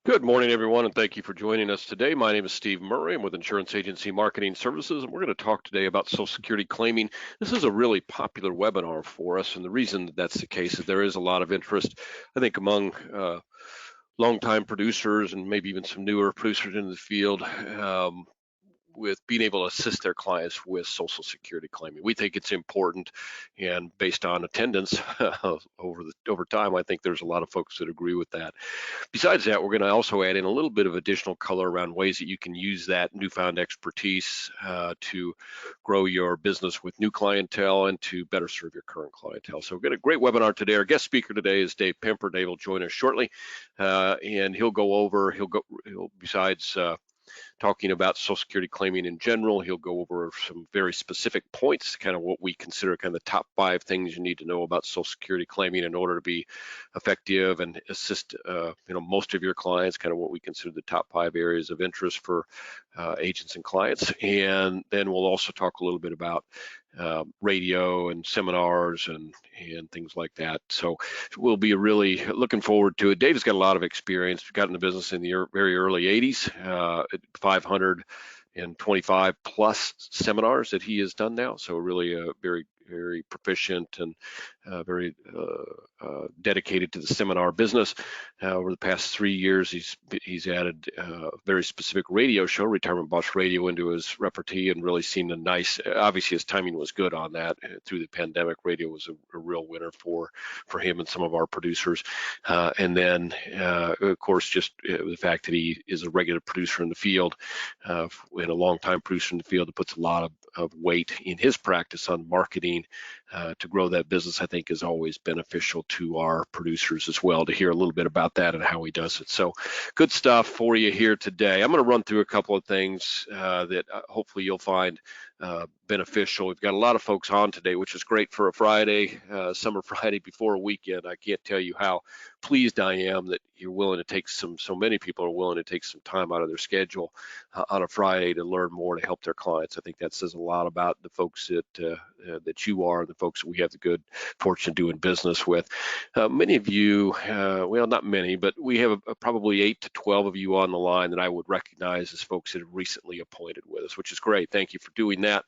Good morning, everyone, and thank you for joining us today. My name is Steve Murray. I'm with Insurance Agency Marketing Services, and we're going to talk today about Social Security claiming. This is a really popular webinar for us, and the reason that that's the case is there is a lot of interest, I think, among longtime producers and maybe even some newer producers in the field. With being able to assist their clients with Social Security claiming. We think it's important, and based on attendance over time, I think there's a lot of folks that agree with that. Besides that, we're going to also add in a little bit of additional color around ways that you can use that newfound expertise to grow your business with new clientele and to better serve your current clientele. So we've got a great webinar today. Our guest speaker today is Dave Pemper. Dave will join us shortly, and he'll besides talking about Social Security claiming in general. He'll go over some very specific points, kind of what we consider kind of the top 5 things you need to know about Social Security claiming in order to be effective and assist most of your clients, kind of what we consider the top 5 areas of interest for agents and clients. And then we'll also talk a little bit about radio and seminars and things like that. So we'll be really looking forward to it. Dave's got a lot of experience. Got in the business in the very early 80s, 525 plus seminars that he has done now. So really a very proficient and very dedicated to the seminar business. Over the past 3 years, he's added a very specific radio show, Retirement Boss Radio, into his repertoire, and really seen a nice. Obviously, his timing was good on that. Through the pandemic, radio was a real winner for him and some of our producers. And then, of course, just the fact that he is a regular producer in the field, and a long-time producer in the field, that puts a lot of weight in his practice on marketing to grow that business, I think is always beneficial to our producers as well, to hear a little bit about that and how he does it. So good stuff for you here today. I'm going to run through a couple of things that hopefully you'll find beneficial. We've got a lot of folks on today, which is great for a Friday, summer Friday before a weekend. I can't tell you how pleased I am that you're willing to take so many people are willing to take some time out of their schedule on a Friday to learn more to help their clients. I think that says a lot about the folks that you are, and the folks that we have the good fortune of doing business with. Many of you, well, not many, but we have probably 8 to 12 of you on the line that I would recognize as folks that have recently appointed with us, which is great. Thank you for doing that.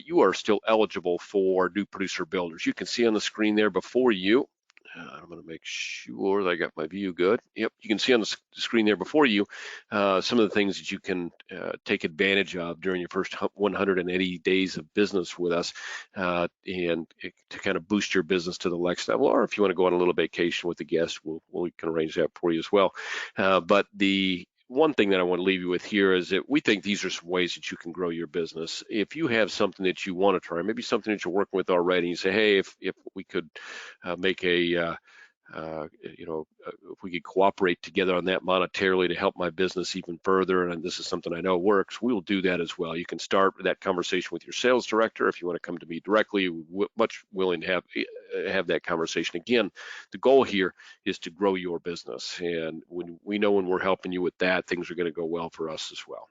You are still eligible for new producer builders. You can see on the screen there before you. I'm going to make sure that I got my view good. Yep, you can see on the screen there before you some of the things that you can take advantage of during your first 180 days of business with us, and to kind of boost your business to the next level. Or if you want to go on a little vacation with the guest, we can arrange that for you as well. But the one thing that I want to leave you with here is that we think these are some ways that you can grow your business. If you have something that you want to try, maybe something that you're working with already, and you say, hey, if we could make if we could cooperate together on that monetarily to help my business even further, and this is something I know works, we will do that as well. You can start that conversation with your sales director. If you want to come to me directly, much willing to have that conversation. Again, the goal here is to grow your business, and when we're helping you with that, things are going to go well for us as well.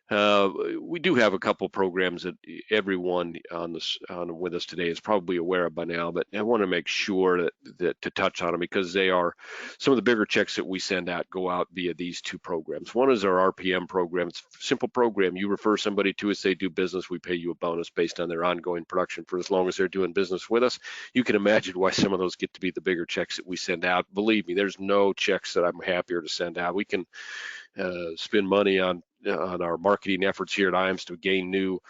We do have a couple programs that everyone with us today is probably aware of by now, but I want to make sure that to touch on them, because they are some of the bigger checks that we send out go out via these 2 programs. One is our RPM program. It's a simple program. You refer somebody to us, they do business, we pay you a bonus based on their ongoing production for as long as they're doing business with us. You can imagine why some of those get to be the bigger checks that we send out. Believe me, there's no checks that I'm happier to send out. We can spend money on our marketing efforts here at IAMS to gain new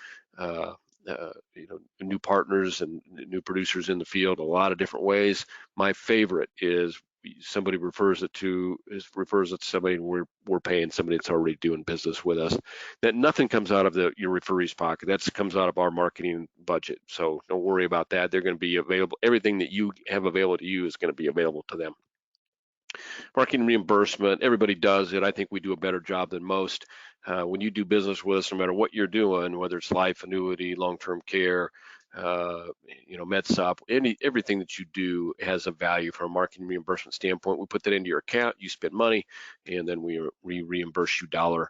partners and new producers in the field a lot of different ways. My favorite is somebody refers it to somebody, and we're paying somebody that's already doing business with us. That nothing comes out of your referee's pocket. That comes out of our marketing budget. So don't worry about that. They're going to be available. Everything that you have available to you is going to be available to them. Marketing reimbursement, everybody does it. I think we do a better job than most. When you do business with us, no matter what you're doing, whether it's life, annuity, long-term care, MedSup, everything that you do has a value from a marketing reimbursement standpoint. We put that into your account, you spend money, and then we reimburse you dollar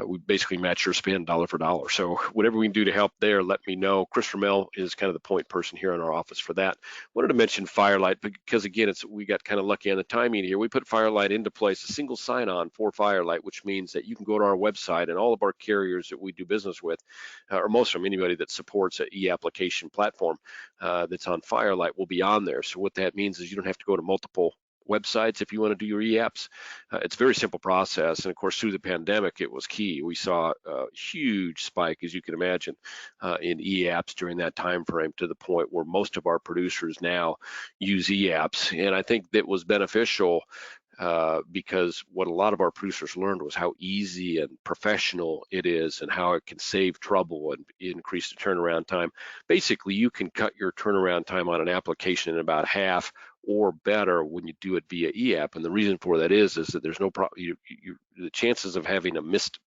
we basically match your spend dollar for dollar. So whatever we can do to help there, let me know. Chris Ramel is kind of the point person here in our office for that. Wanted to mention FireLight because again, we got kind of lucky on the timing here. We put FireLight into place, a single sign-on for FireLight, which means that you can go to our website and all of our carriers that we do business with, or most of them, anybody that supports an e-application platform that's on FireLight will be on there. So what that means is you don't have to go to multiple websites if you want to do your e-apps. It's a very simple process, and of course through the pandemic it was key. We saw a huge spike, as you can imagine, in e-apps during that time frame, to the point where most of our producers now use e-apps, and I think that was beneficial because what a lot of our producers learned was how easy and professional it is and how it can save trouble and increase the turnaround time. Basically, you can cut your turnaround time on an application in about half or better when you do it via e-app. And the reason for that is that there's no problem. The chances of having a missed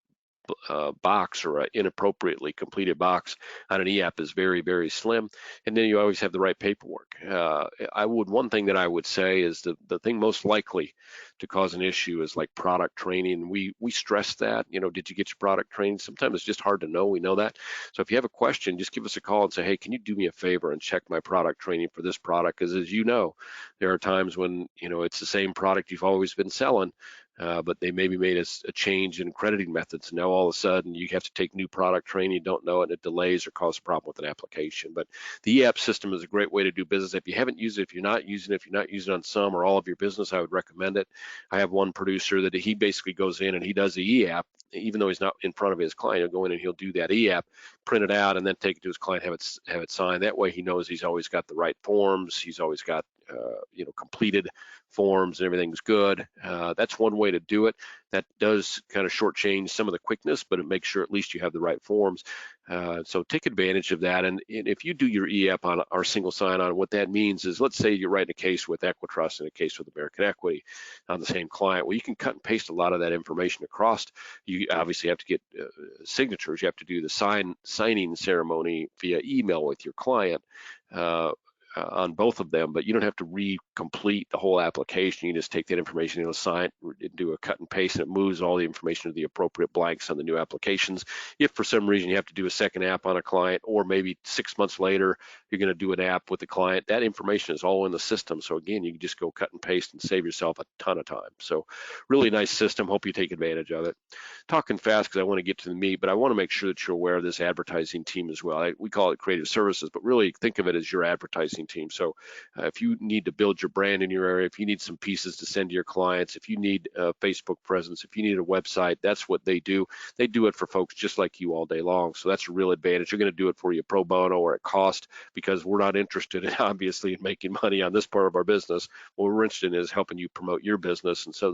box or an inappropriately completed box on an e-app is very, very slim. And then you always have the right paperwork. One thing that I would say is the thing most likely to cause an issue is like product training. We stress that, did you get your product training? Sometimes it's just hard to know. We know that. So if you have a question, just give us a call and say, hey, can you do me a favor and check my product training for this product? Because as you know, there are times when, it's the same product you've always been selling, but they maybe made a change in crediting methods. Now all of a sudden you have to take new product training, you don't know it, and it delays or causes a problem with an application. But the e-app system is a great way to do business. If you haven't used it, if you're not using it on some or all of your business, I would recommend it. I have one producer that he basically goes in and he does the e-app, even though he's not in front of his client. He'll go in and he'll do that e-app, print it out, and then take it to his client, have it signed. That way he knows he's always got the right forms, he's always got completed forms and everything's good. That's one way to do it. That does kind of shortchange some of the quickness, but it makes sure at least you have the right forms. So take advantage of that. And if you do your e-app on our single sign-on, what that means is, let's say you're writing a case with Equitrust and a case with American Equity on the same client. Well, you can cut and paste a lot of that information across. You obviously have to get signatures. You have to do the signing ceremony via email with your client. On both of them, but you don't have to re-complete the whole application. You just take that information, do a cut and paste, and it moves all the information to the appropriate blanks on the new applications. If for some reason you have to do a second app on a client, or maybe 6 months later you're going to do an app with the client, that information is all in the system. So again, you can just go cut and paste and save yourself a ton of time. So really nice system. Hope you take advantage of it. Talking fast because I want to get to the meat, but I want to make sure that you're aware of this advertising team as well. We call it creative services, but really think of it as your advertising team. So if you need to build your brand in your area, if you need some pieces to send to your clients, if you need a Facebook presence, if you need a website, that's what they do. They do it for folks just like you all day long. So that's a real advantage. You're going to do it for you pro bono or at cost, because we're not interested in, obviously, in making money on this part of our business. What we're interested in is helping you promote your business. And so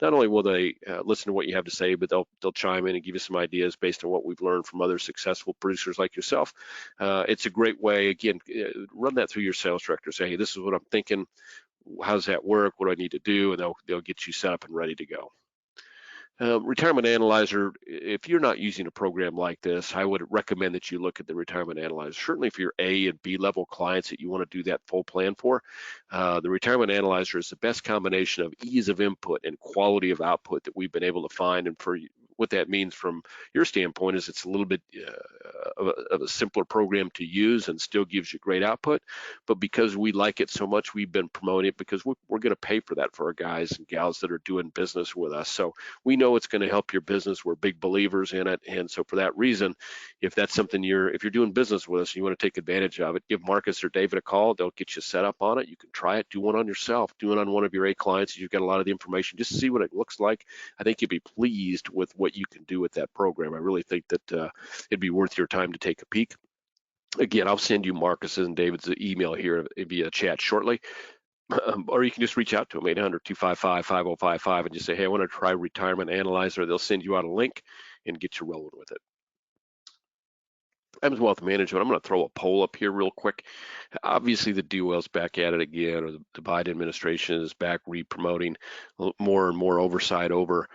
not only will they listen to what you have to say, but they'll chime in and give you some ideas based on what we've learned from other successful producers like yourself. It's a great way. Again, run that through your sales director. Say, hey, this is what I'm thinking. How does that work? What do I need to do? And they'll get you set up and ready to go. Retirement Analyzer, if you're not using a program like this, I would recommend that you look at the Retirement Analyzer. Certainly for your A and B level clients that you want to do that full plan for, the Retirement Analyzer is the best combination of ease of input and quality of output that we've been able to find. And for what that means from your standpoint is it's a little bit of a simpler program to use and still gives you great output. But because we like it so much, we've been promoting it because we're going to pay for that for our guys and gals that are doing business with us. So we know it's going to help your business. We're big believers in it. And so for that reason, if that's something if you're doing business with us and you want to take advantage of it, give Marcus or David a call. They'll get you set up on it. You can try it, do one on yourself, do it on one of your A clients. You've got a lot of the information, just see what it looks like. I think you'll be pleased with what you can do with that program. I really think that it'd be worth your time to take a peek. Again, I'll send you Marcus's and David's email here via chat shortly. Or you can just reach out to them, 800-255-5055, and just say, hey, I want to try Retirement Analyzer. They'll send you out a link and get you rolling with it. Adams Wealth Management, I'm going to throw a poll up here real quick. Obviously, the DOL's back at it again, or the Biden administration is back re-promoting more and more oversight over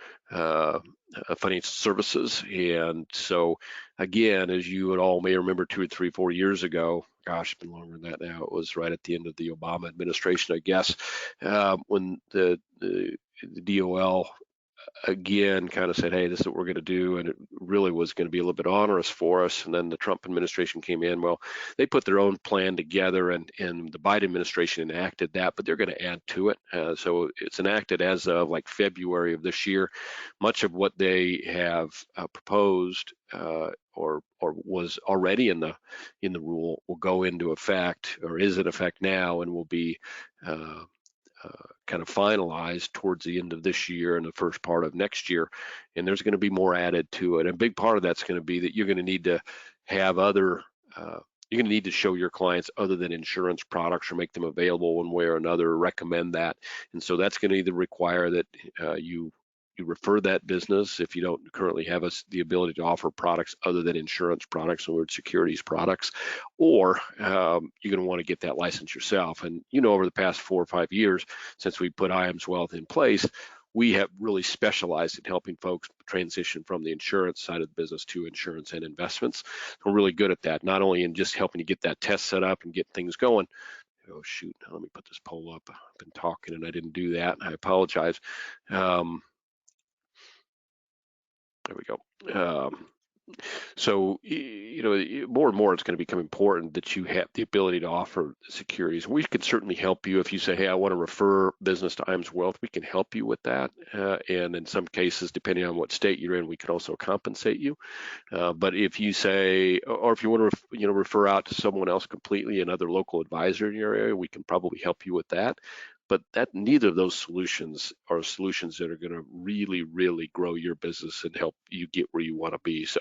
financial services. And so, again, as you all may remember 2 or 3, 4 years ago, gosh, it's been longer than that now. It was right at the end of the Obama administration, I guess, when the DOL again kind of said, hey, this is what we're going to do, and it really was going to be a little bit onerous for us. And then the Trump administration came in. Well, they put their own plan together, and the Biden administration enacted that, but they're going to add to it. So it's enacted as of like February of this year. Much of what they have proposed or was already in the rule will go into effect, or is in effect now, and will be kind of finalized towards the end of this year and the first part of next year. And there's going to be more added to it. And a big part of that's going to be that you're going to need to have other, you're going to need to show your clients other than insurance products, or make them available one way or another, recommend that. And so that's going to either require that you refer that business if you don't currently have the ability to offer products other than insurance products or securities products, or you're going to want to get that license yourself. And over the past 4 or 5 years since we put IAMS Wealth in place, we have really specialized in helping folks transition from the insurance side of the business to insurance and investments. We're really good at that, not only in just helping to get that test set up and get things going. Oh shoot, let me put this poll up. I've been talking and I didn't do that, and I apologize. There we go. So, more and more it's going to become important that you have the ability to offer securities. We can certainly help you if you say, hey, I want to refer business to IAMS Wealth. We can help you with that. And in some cases, depending on what state you're in, we can also compensate you. But if you say, or if you want to, refer out to someone else completely, another local advisor in your area, we can probably help you with that. But neither of those solutions are solutions that are going to really, really grow your business and help you get where you want to be. So,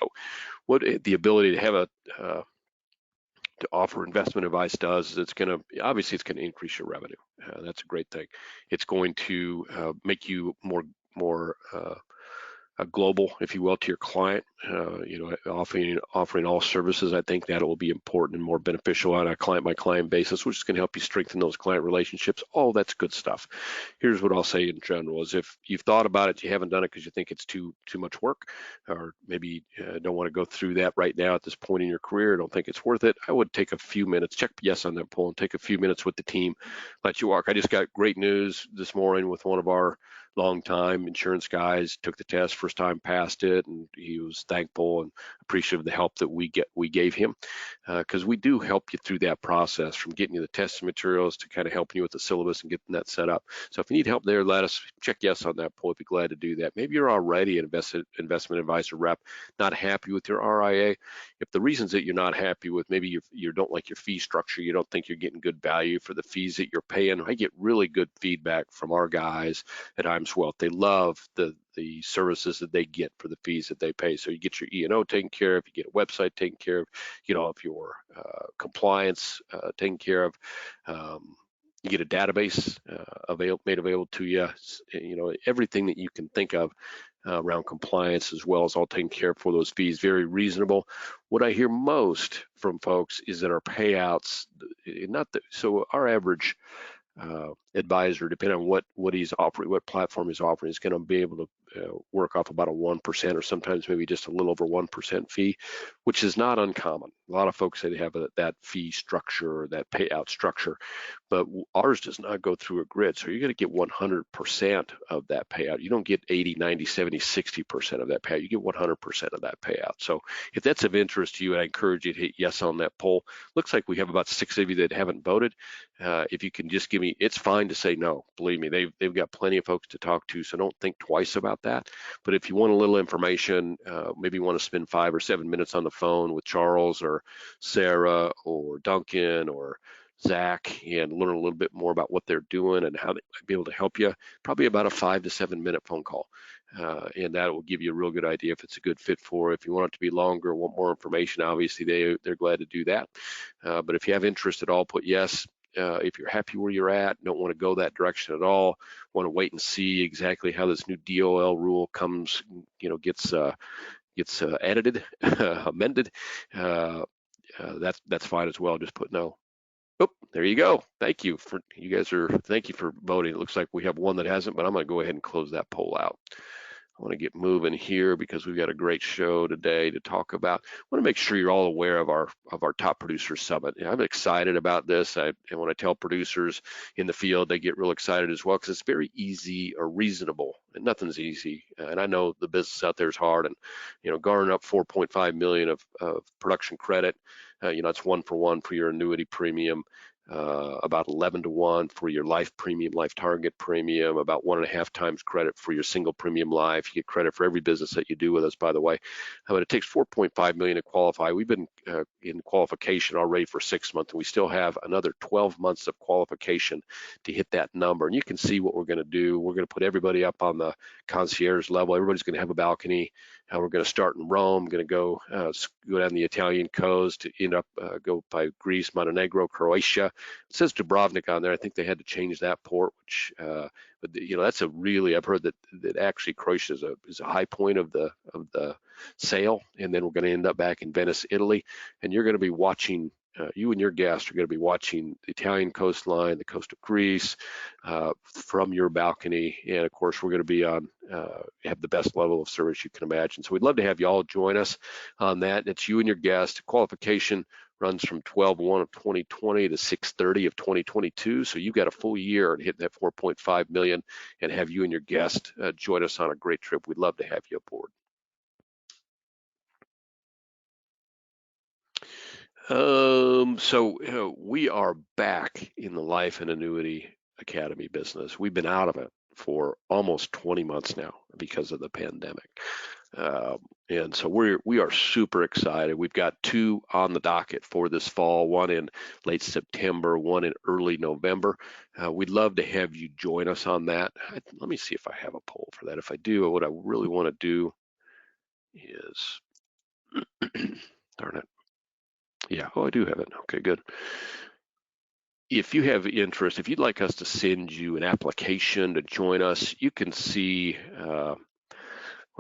what the ability to have to offer investment advice does is it's going to increase your revenue. That's a great thing. It's going to make you more global, if you will, to your client. Offering all services. I think that will be important and more beneficial on a client by client basis, which is going to help you strengthen those client relationships. All that's good stuff. Here's what I'll say in general: is if you've thought about it, you haven't done it because you think it's too much work, or maybe don't want to go through that right now at this point in your career, don't think it's worth it, I would take a few minutes, check yes on that poll, and take a few minutes with the team, let you walk. I just got great news this morning with one of our long-time insurance guys. Took the test, first time passed it, and he was thankful and appreciative of the help that we gave him, because we do help you through that process, from getting you the testing materials to kind of helping you with the syllabus and getting that set up. So if you need help there, let us check yes on that poll. We'd be glad to do that. Maybe you're already an investment advisor rep, not happy with your RIA. If the reasons that you're not happy with, maybe you don't like your fee structure, you don't think you're getting good value for the fees that you're paying. I get really good feedback from our guys at IAMS Wealth. They love the services that they get for the fees that they pay. So you get your E&O taken care of, you get a website taken care of, if your compliance taken care of. You get a database made available to you. Everything that you can think of around compliance, as well as all taken care of for those fees. Very reasonable. What I hear most from folks is that our payouts, so our average advisor, depending on what he's offering, what platform he's offering, is going to be able to work off about a 1%, or sometimes maybe just a little over 1% fee, which is not uncommon. A lot of folks say they have that fee structure, or that payout structure, but ours does not go through a grid. So you're going to get 100% of that payout. You don't get 80, 90, 70, 60% of that payout. You get 100% of that payout. So if that's of interest to you, I encourage you to hit yes on that poll. Looks like we have about 6 of you that haven't voted. If you can just give me, it's fine to say no. Believe me, they've got plenty of folks to talk to, so don't think twice about that. But if you want a little information, maybe you want to spend 5 or 7 minutes on the phone with Charles or Sarah or Duncan or Zach and learn a little bit more about what they're doing and how they might be able to help you, probably about a 5 to 7 minute phone call. And that will give you a real good idea if it's a good fit for. If you want it to be longer, want more information, obviously they're glad to do that. But if you have interest at all, put yes. If you're happy where you're at, don't want to go that direction at all, want to wait and see exactly how this new DOL rule gets edited, amended, that's fine as well. Just put no. Oh, there you go. Thank you for voting. It looks like we have one that hasn't, but I'm going to go ahead and close that poll out. I want to get moving here because we've got a great show today to talk about. I want to make sure you're all aware of our Top Producer Summit. I'm excited about this. And when I tell producers in the field, they get real excited as well because it's very easy or reasonable. And nothing's easy. And I know the business out there is hard. And garnering up 4.5 million of production credit, it's 1-for-1 for your annuity premium. About 11-to-1 for your life premium, life target premium, about 1.5 times credit for your single premium life. You get credit for every business that you do with us, by the way. But it takes 4.5 million to qualify. We've been in qualification already for 6 months, and we still have another 12 months of qualification to hit that number. And you can see what we're going to do. We're going to put everybody up on the concierge level. Everybody's going to have a balcony. We're going to start in Rome, going to go down the Italian coast, end up go by Greece, Montenegro, Croatia. It says Dubrovnik on there. I think they had to change that port, which, but that's a really, I've heard that actually Croatia is a high point of the sail, and then we're going to end up back in Venice, Italy, and you're going to be watching. You and your guests are going to be watching the Italian coastline, the coast of Greece, from your balcony, and of course we're going to be have the best level of service you can imagine. So we'd love to have you all join us on that. It's you and your guest. Qualification runs from 12/1 of 2020 to 6/30 of 2022. So you've got a full year to hit that 4.5 million and have you and your guest join us on a great trip. We'd love to have you aboard. So we are back in the Life and Annuity Academy business. We've been out of it for almost 20 months now because of the pandemic. And so we are super excited. We've got 2 on the docket for this fall, one in late September, one in early November. We'd love to have you join us on that. Let me see if I have a poll for that. If I do, what I really want to do is, darn it. Yeah, I do have it. Okay, good. If you have interest, if you'd like us to send you an application to join us, you can see, well,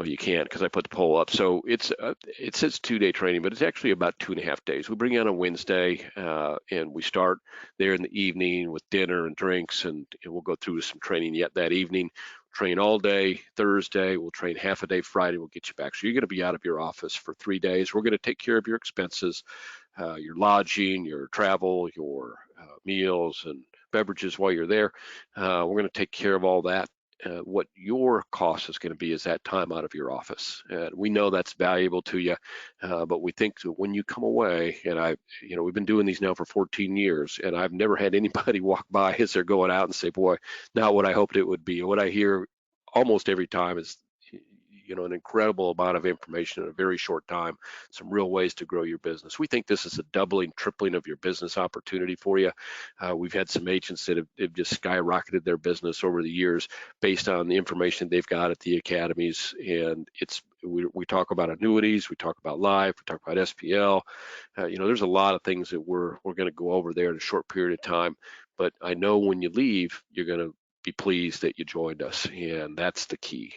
you can't because I put the poll up. So it says 2-day training, but it's actually about 2.5 days. We bring you on a Wednesday, and we start there in the evening with dinner and drinks, and we'll go through some training yet that evening. Train all day Thursday. We'll train half a day Friday. We'll get you back. So you're going to be out of your office for 3 days. We're going to take care of your expenses, your lodging, your travel, your meals and beverages while you're there. We're going to take care of all that. What your cost is going to be is that time out of your office. We know that's valuable to you, but we think that when you come away, and we've been doing these now for 14 years, and I've never had anybody walk by as they're going out and say, boy, not what I hoped it would be. What I hear almost every time is, an incredible amount of information in a very short time, some real ways to grow your business. We think this is a doubling, tripling of your business opportunity for you. We've had some agents that have just skyrocketed their business over the years based on the information they've got at the academies. And we talk about annuities, we talk about life, we talk about SPL. There's a lot of things that we're going to go over there in a short period of time. But I know when you leave, you're going to be pleased that you joined us, and that's the key.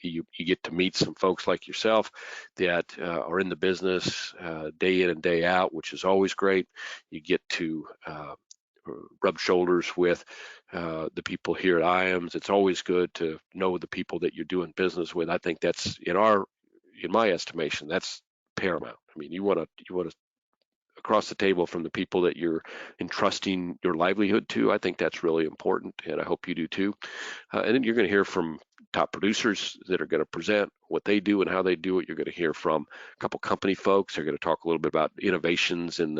You get to meet some folks like yourself that are in the business day in and day out, which is always great. You get to rub shoulders with the people here at IAMS. It's always good to know the people that you're doing business with. I think that's in my estimation, that's paramount. I mean, you want to across the table from the people that you're entrusting your livelihood to. I think that's really important, and I hope you do too. And then you're going to hear from top producers that are going to present what they do and how they do it. You're going to hear from a couple company folks. They're going to talk a little bit about innovations in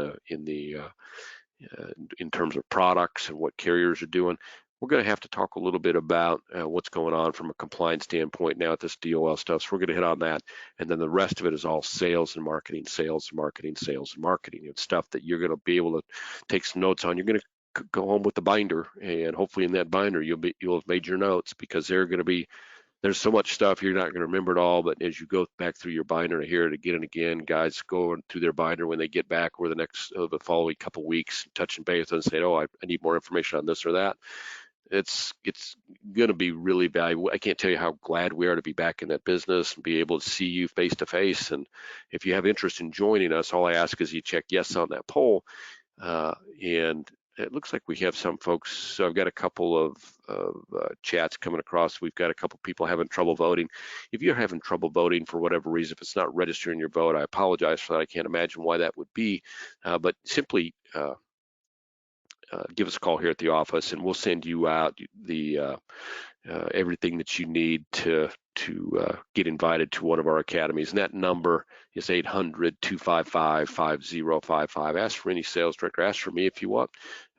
terms of products and what carriers are doing. We're going to have to talk a little bit about what's going on from a compliance standpoint now at this DOL stuff. So we're going to hit on that. And then the rest of it is all sales and marketing, sales and marketing, sales and marketing. It's stuff that you're going to be able to take some notes on. You're going to go home with the binder, and hopefully in that binder you'll have made your notes, because there's so much stuff you're not going to remember it all. But as you go back through your binder and hear it again and again, guys go through their binder when they get back or the following couple weeks, touching base and say, oh, I need more information on this or that. It's going to be really valuable. I can't tell you how glad we are to be back in that business and be able to see you face to face. And if you have interest in joining us, all I ask is you check yes on that poll. And it looks like we have some folks. So I've got a couple of chats coming across. We've got a couple people having trouble voting. If you're having trouble voting for whatever reason, if it's not registering your vote, I apologize for that. I can't imagine why that would be. But simply give us a call here at the office, and we'll send you out the everything that you need to get invited to one of our academies. And that number is 800-255-5055. Ask for any sales director. Ask for me if you want.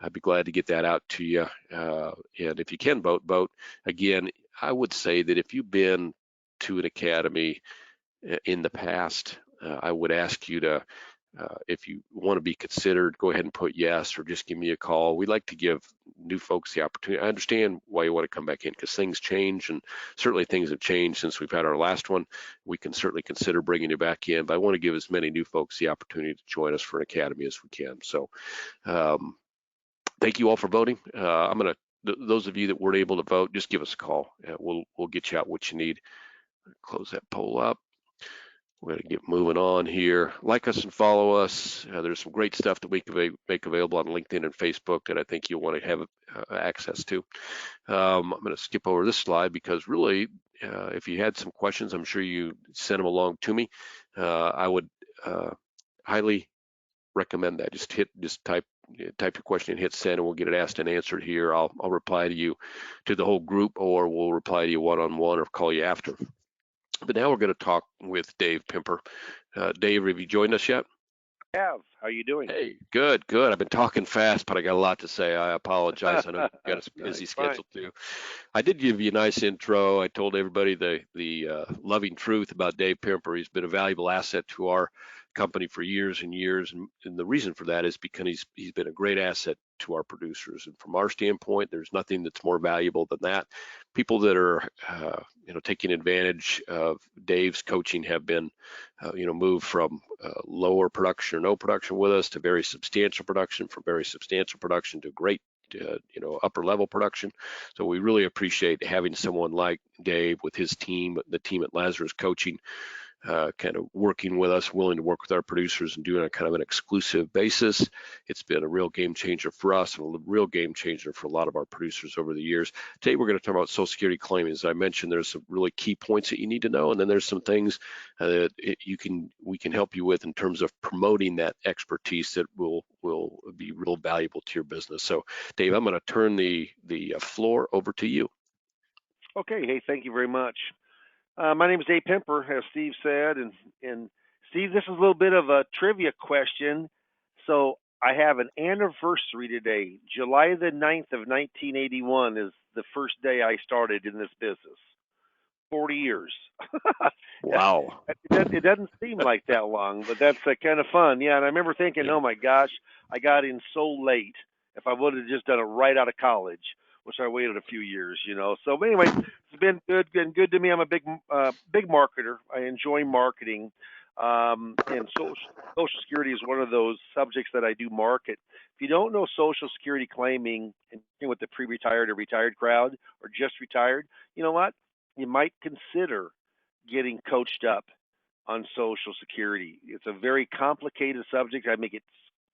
I'd be glad to get that out to you. And if you can vote, vote. Again, I would say that if you've been to an academy in the past, I would ask you to if you want to be considered, go ahead and put yes, or just give me a call. We like to give new folks the opportunity. I understand why you want to come back in, because things change, and certainly things have changed since we've had our last one. We can certainly consider bringing you back in, but I want to give as many new folks the opportunity to join us for an academy as we can. So thank you all for voting. I'm going to, those of you that weren't able to vote, just give us a call. We'll get you out what you need. Close that poll up. We're going to get moving on here. Like us and follow us. There's some great stuff that we can make available on LinkedIn and Facebook that I think you'll want to have access to. I'm going to skip over this slide because really, if you had some questions, I'm sure you sent them along to me. I would highly recommend that. Just type your question and hit send, and we'll get it asked and answered here. I'll reply to you, to the whole group, or we'll reply to you one-on-one or call you after. But now we're going to talk with Dave Pimper. Dave, have you joined us yet? I have. How are you doing? Hey, good. I've been talking fast, but I got a lot to say. I apologize. I know you've got a busy schedule too. I did give you a nice intro. I told everybody the loving truth about Dave Pimper. He's been a valuable asset to our company for years and years, and the reason for that is because he's been a great asset to our producers. And from our standpoint, there's nothing that's more valuable than that. People that are taking advantage of Dave's coaching have been moved from lower production or no production with us to very substantial production, from very substantial production to great upper level production. So we really appreciate having someone like Dave with his team, the team at Lazarus Coaching, kind of working with us, willing to work with our producers and doing a kind of an exclusive basis. It's been a real game changer for us and a real game changer for a lot of our producers over the years. Today we're going to talk about Social Security claiming. As I mentioned, there's some really key points that you need to know, and then there's some things that we can help you with in terms of promoting that expertise that will be real valuable to your business. So Dave, I'm going to turn the floor over to you. Okay. Hey, thank you very much. My name is Dave Pimper, as Steve said, and Steve, this is a little bit of a trivia question. So I have an anniversary today. July the 9th of 1981 is the first day I started in this business. 40 years. Wow. It doesn't seem like that long, but that's kind of fun. Yeah, and I remember thinking, oh my gosh, I got in so late. If I would have just done it right out of college, which I waited a few years, So anyway, it's been good to me. I'm a big marketer. I enjoy marketing, and Social Security is one of those subjects that I do market. If you don't know Social Security claiming, and with the pre-retired or retired crowd, or just retired, you know what? You might consider getting coached up on Social Security. It's a very complicated subject. I make it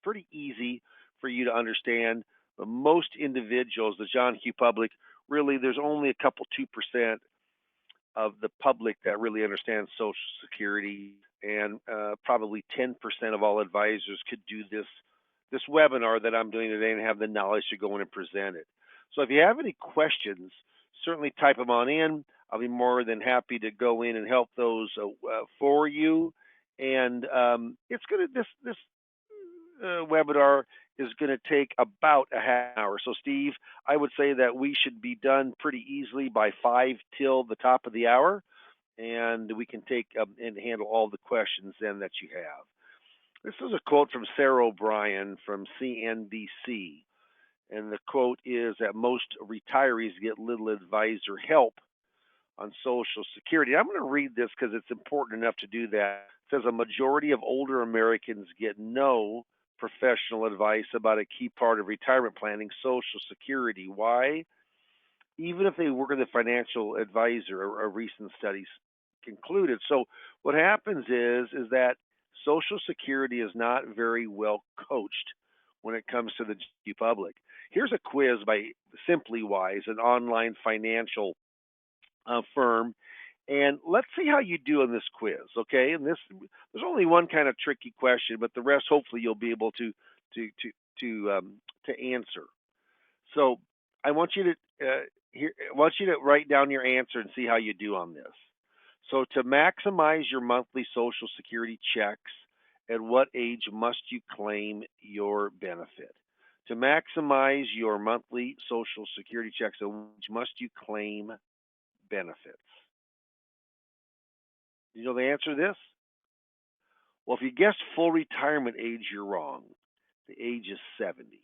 pretty easy for you to understand. But most individuals, the John Q. public, really, there's only a couple 2% of the public that really understands Social Security, and probably 10% of all advisors could do this webinar that I'm doing today and have the knowledge to go in and present it. So if you have any questions, certainly type them on in. I'll be more than happy to go in and help those for you. And it's going to this webinar is going to take about a half hour. So Steve, I would say that we should be done pretty easily by 5 till the top of the hour, and we can take and handle all the questions then that you have. This is a quote from Sarah O'Brien from CNBC. And the quote is that most retirees get little advisor help on Social Security. I'm going to read this because it's important enough to do that. It says a majority of older Americans get no professional advice about a key part of retirement planning, Social Security. Why? Even if they work with a financial advisor, a recent studies concluded. So what happens is that Social Security is not very well coached when it comes to the GQ public. Here's a quiz by Simply Wise, an online financial firm, and let's see how you do on this quiz, okay? And there's only one kind of tricky question, but the rest hopefully you'll be able to to to answer. So I want you to I want you to write down your answer and see how you do on this. So to maximize your monthly Social Security checks, at what age must you claim your benefit? To maximize your monthly Social Security checks, at what age must you claim benefits? You know the answer to this? Well, if you guessed full retirement age, you're wrong. The age is 70.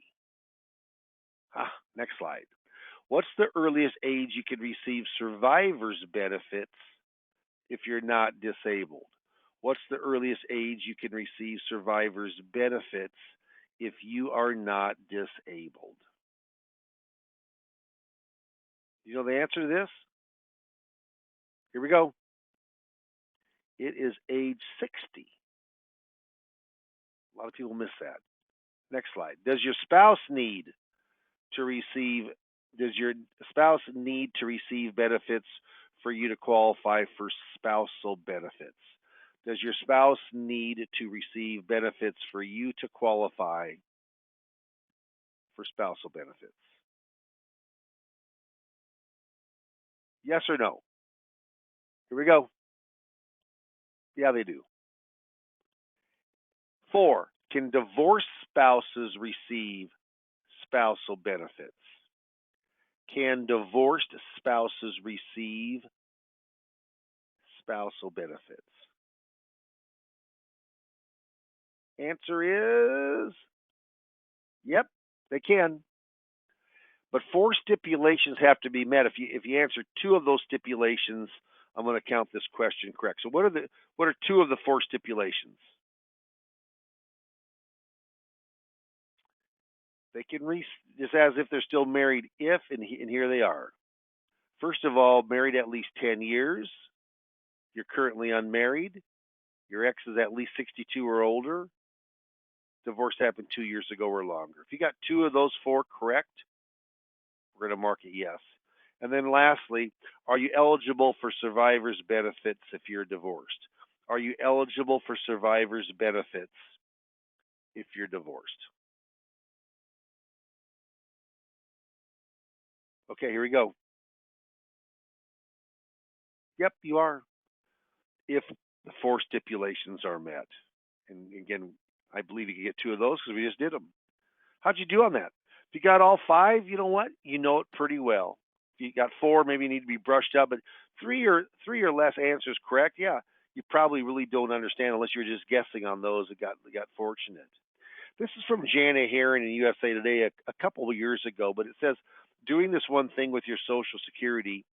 Next slide. What's the earliest age you can receive survivor's benefits if you're not disabled? What's the earliest age you can receive survivor's benefits if you are not disabled? You know the answer to this? Here we go. It is age 60. A lot of people miss that. Next slide. Does your spouse need to receive benefits for you to qualify for spousal benefits? Does your spouse need to receive benefits for you to qualify for spousal benefits? Yes or no? Here we go. Yeah, they do. 4. Can divorced spouses receive spousal benefits? Can divorced spouses receive spousal benefits? Answer is yep, they can. But 4 stipulations have to be met. If you answer 2 of those stipulations, I'm going to count this question correct. So what are 2 of the 4 stipulations? They can just as if they're still married if, and here they are. First of all, married at least 10 years. You're currently unmarried. Your ex is at least 62 or older. Divorce happened 2 years ago or longer. If you got 2 of those 4 correct, we're going to mark it yes. And then lastly, are you eligible for survivor's benefits if you're divorced? Are you eligible for survivor's benefits if you're divorced? Okay, here we go. Yep, you are. If the 4 stipulations are met. And again, I believe you can get 2 of those because we just did them. How'd you do on that? If you got all 5, you know what? You know it pretty well. If you got 4, maybe you need to be brushed up, but three or less answers correct, yeah, you probably really don't understand unless you're just guessing on those that got fortunate. This is from Jana Heron in USA Today a couple of years ago, but it says doing this one thing with your Social Security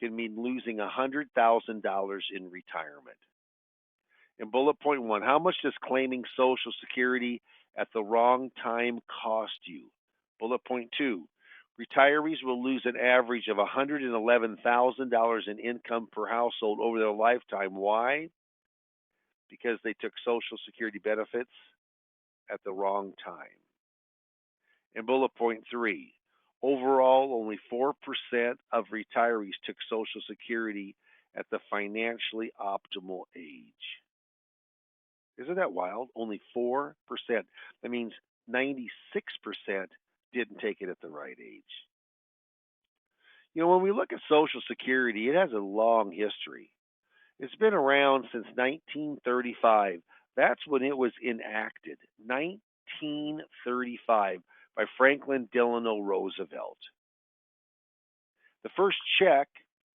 can mean losing $100,000 in retirement. In bullet point 1, how much does claiming Social Security at the wrong time cost you? Bullet point 2, retirees will lose an average of $111,000 in income per household over their lifetime. Why? Because they took Social Security benefits at the wrong time. In bullet point 3, overall, only 4% of retirees took Social Security at the financially optimal age. Isn't that wild? Only 4%. That means 96% didn't take it at the right age. You know, when we look at Social Security, it has a long history. It's been around since 1935. That's when it was enacted. 1935 by Franklin Delano Roosevelt. The first check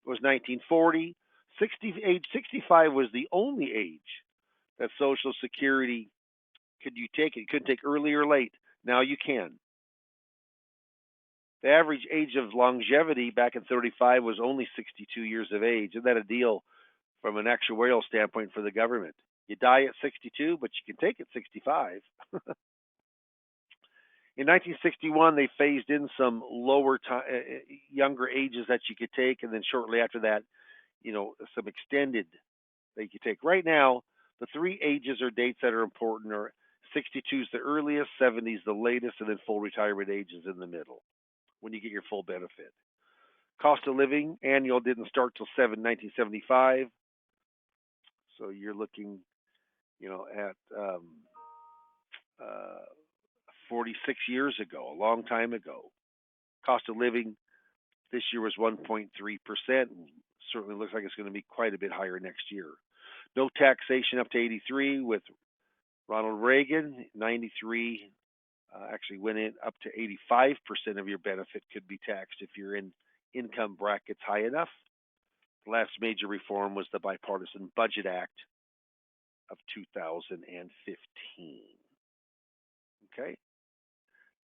was 1940. Age 65 was the only age that Social Security you couldn't take early or late. Now you can. The average age of longevity back in 35 was only 62 years of age. Isn't that a deal from an actuarial standpoint for the government? You die at 62, but you can take it 65. In 1961, they phased in some younger ages that you could take, and then shortly after that, some extended that you could take. Right now, the 3 ages or dates that are important are 62 is the earliest, 70 is the latest, and then full retirement age is in the middle when you get your full benefit. Cost of living annual didn't start till 1975, so you're looking, at uh, 46 years ago, a long time ago. Cost of living this year was 1.3%. Certainly looks like it's going to be quite a bit higher next year. No taxation up to 83 with Ronald Reagan. 93 actually went in up to 85% of your benefit could be taxed if you're in income brackets high enough. The last major reform was the Bipartisan Budget Act of 2015. Okay?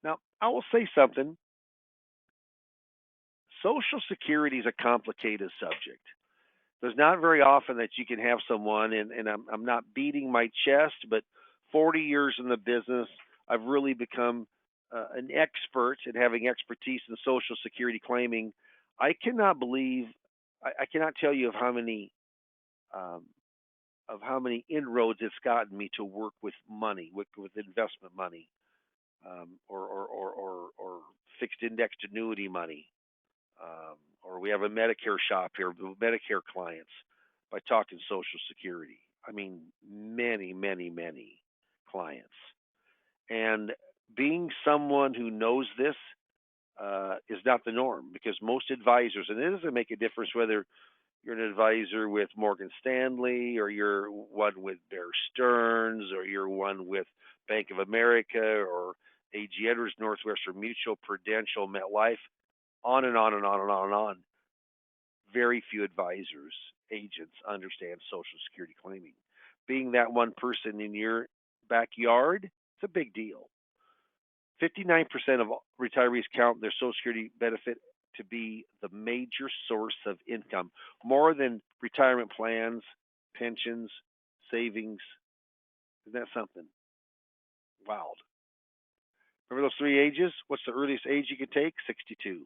Now, I will say something. Social Security is a complicated subject. There's not very often that you can have someone, and I'm not beating my chest, but 40 years in the business, I've really become an expert in having expertise in Social Security claiming. I cannot believe, I cannot tell you um, of how many inroads it's gotten me to work with money, with investment money, or fixed indexed annuity money. Or we have a Medicare shop here, Medicare clients, by talking Social Security. I mean, many, many, many clients. And being someone who knows this is not the norm because most advisors, and it doesn't make a difference whether you're an advisor with Morgan Stanley or you're one with Bear Stearns or you're one with Bank of America or AG Edwards, Northwestern Mutual, Prudential, MetLife, on and on and on and on and on. Very few advisors, agents understand Social Security claiming. Being that one person in your backyard, it's a big deal. 59% of retirees count their Social Security benefit to be the major source of income, more than retirement plans, pensions, savings. Isn't that something? Wild. Remember those three ages? What's the earliest age you can take? 62.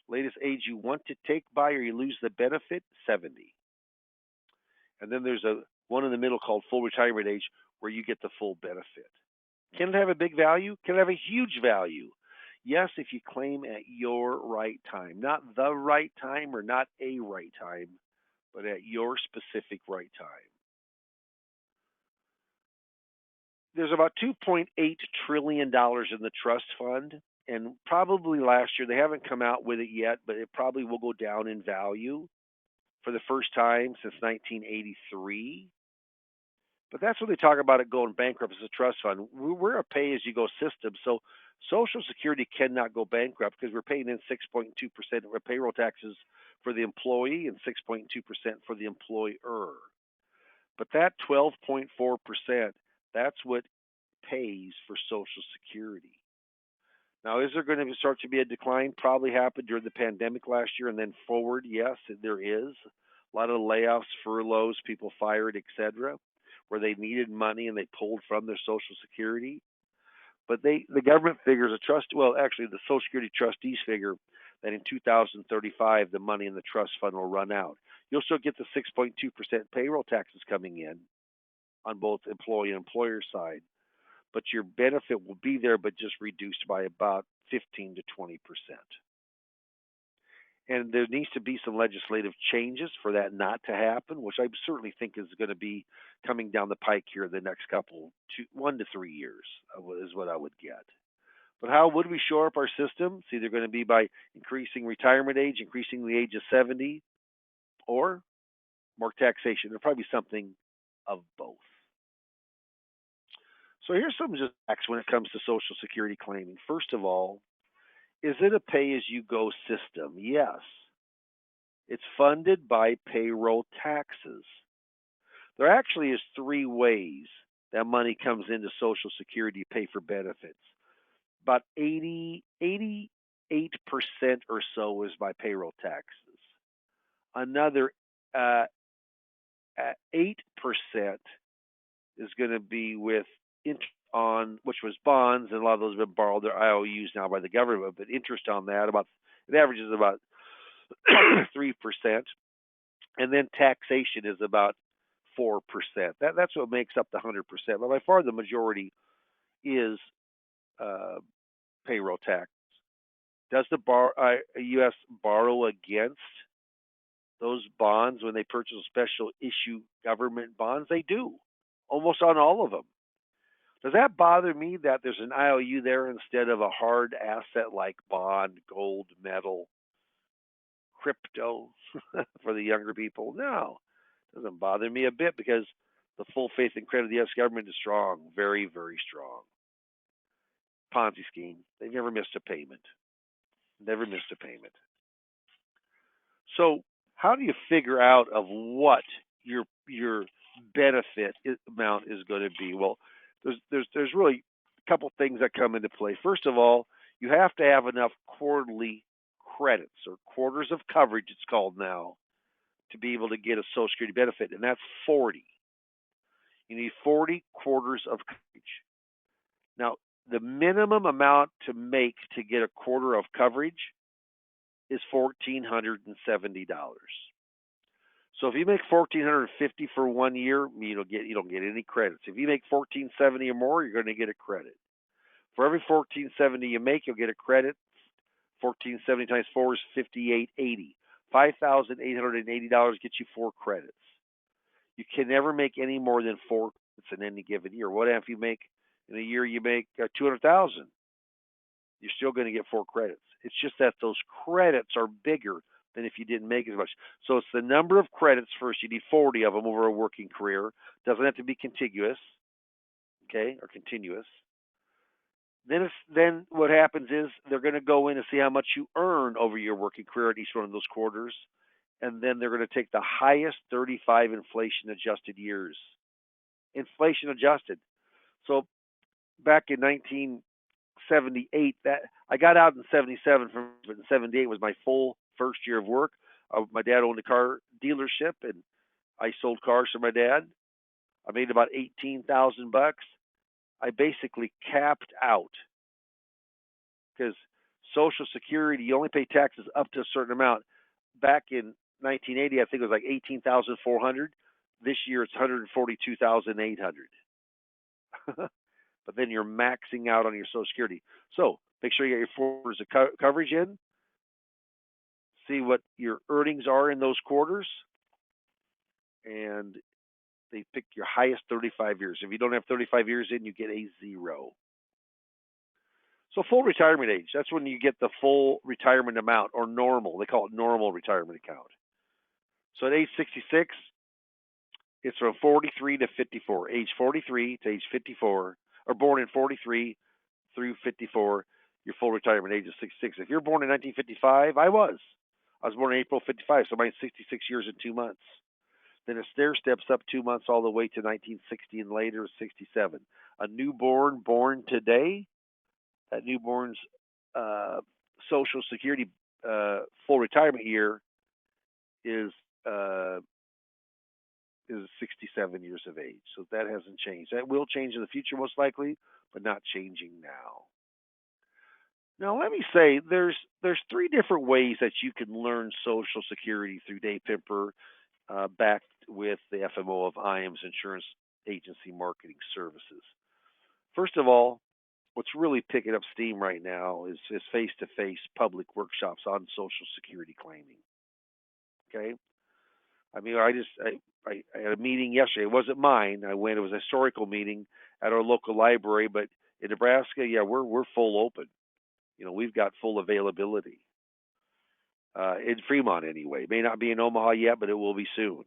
Latest age you want to take by or you lose the benefit? 70. And then there's a one in the middle called full retirement age where you get the full benefit. Can it have a big value? Can it have a huge value? Yes, if you claim at your right time. Not the right time or not a right time, but at your specific right time. There's about $2.8 trillion in the trust fund, and probably last year, they haven't come out with it yet, but it probably will go down in value for the first time since 1983. But that's when they talk about it going bankrupt as a trust fund. We're a pay-as-you-go system, so Social Security cannot go bankrupt because we're paying in 6.2% of payroll taxes for the employee and 6.2% for the employer. But that 12.4%, that's what pays for Social Security. Now, is there going to start to be a decline? Probably happened during the pandemic last year and then forward. Yes, there is. A lot of layoffs, furloughs, people fired, etc., where they needed money and they pulled from their Social Security. But the government figures actually the Social Security trustees figure that in 2035 the money in the trust fund will run out. You'll still get the 6.2% payroll taxes coming in on both employee and employer side, but your benefit will be there, but just reduced by about 15 to 20%. And there needs to be some legislative changes for that not to happen, which I certainly think is going to be coming down the pike here in the next 1 to 3 years, is what I would get. But how would we shore up our system? It's either going to be by increasing retirement age, increasing the age of 70, or more taxation. There'll probably be something of both. So here's some just facts when it comes to Social Security claiming. First of all, is it a pay-as-you-go system? Yes. It's funded by payroll taxes. There actually is three ways that money comes into Social Security to pay for benefits. About 88% or so is by payroll taxes. Another 8% is going to be with interest on, which was bonds, and a lot of those have been borrowed. They're IOUs now by the government, but interest on that it averages about 3%, and then taxation is about 4%. That's what makes up the 100%. But by far the majority is uh, payroll tax. Does the U.S. borrow against those bonds when they purchase special issue government bonds? They do, almost on all of them. Does that bother me that there's an IOU there instead of a hard asset like bond, gold, metal, crypto for the younger people? No, it doesn't bother me a bit because the full faith and credit of the U.S. government is strong, very, very strong. Ponzi scheme. They've never missed a payment. Never missed a payment. So how do you figure out of what your benefit amount is going to be? Well, there's really a couple things that come into play. First of all, you have to have enough quarterly credits or quarters of coverage, it's called now, to be able to get a Social Security benefit, and that's 40. You need 40 quarters of coverage. Now, the minimum amount to make to get a quarter of coverage is $1,470. So if you make $1,450 for 1 year, you don't get any credits. If you make $1,470 or more, you're going to get a credit. For every $1,470 you make, you'll get a credit. $1,470 times 4 is $5,880. $5,880 gets you 4 credits. You can never make any more than 4 credits in any given year. What if you make in a year you make 200,000? You're still going to get 4 credits. It's just that those credits are bigger than if you didn't make as much. So it's the number of credits first. You need 40 of them over a working career. Doesn't have to be contiguous, okay, or continuous. Then what happens is they're going to go in and see how much you earn over your working career at each one of those quarters, and then they're going to take the highest 35 inflation adjusted years. Inflation adjusted. So back in 1978, that I got out in 77, but in 78 was my full first year of work. My dad owned a car dealership, and I sold cars for my dad. I made about $18,000. I basically capped out because Social Security, you only pay taxes up to a certain amount. Back in 1980, I think it was like 18,400. This year it's 142,800. But then you're maxing out on your Social Security. So make sure you get your 4 quarters of coverage in. See what your earnings are in those quarters, and they pick your highest 35 years. If you don't have 35 years in, you get a 0. So full retirement age, that's when you get the full retirement amount, or normal. They call it normal retirement account. So at age 66, it's from 43 to 54. Age 43 to age 54, or born in 43 through 54, your full retirement age is 66. If you're born in 1955, I was born in April 55, so mine's 66 years and 2 months. Then it stair steps up 2 months all the way to 1960 and later 67. A newborn born today, that newborn's Social Security full retirement year is 67 years of age. So that hasn't changed. That will change in the future most likely, but not changing now. Now let me say there's 3 different ways that you can learn Social Security through Dave Pimper, backed with the FMO of IAMS Insurance Agency Marketing Services. First of all, what's really picking up steam right now is face-to-face public workshops on Social Security claiming. Okay, I mean, I had a meeting yesterday. It wasn't mine. I went. It was a historical meeting at our local library. But in Nebraska, yeah, we're full open. We've got full availability. In Fremont anyway. It may not be in Omaha yet, but it will be soon.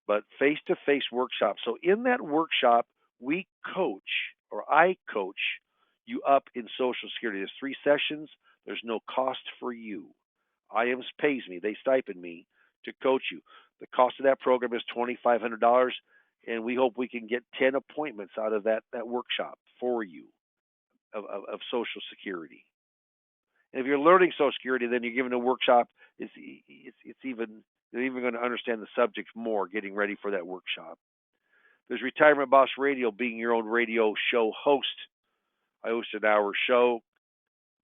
But face-to-face workshops. So in that workshop, we coach, or I coach you up in Social Security. There's 3 sessions. There's no cost for you. IAMS pays me. They stipend me to coach you. The cost of that program is $2,500, and we hope we can get 10 appointments out of that workshop for you of Social Security. And if you're learning Social Security, then you're given a workshop. You're even going to understand the subject more, getting ready for that workshop. There's Retirement Boss Radio, being your own radio show host. I host an hour show.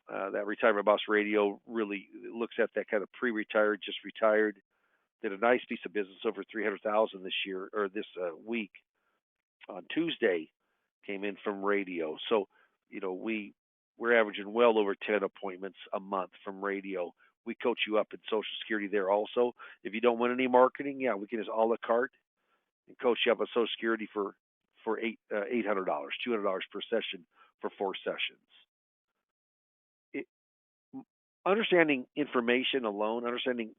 That Retirement Boss Radio really looks at that kind of pre-retired, just retired. Did a nice piece of business, over $300,000 this year, or this week on Tuesday. came in from radio. So, we're averaging well over 10 appointments a month from radio. We coach you up in Social Security there also. If you don't want any marketing, yeah, we can just a la carte and coach you up on Social Security for $800, $200 per session for 4 sessions. It, Understanding information alone, understanding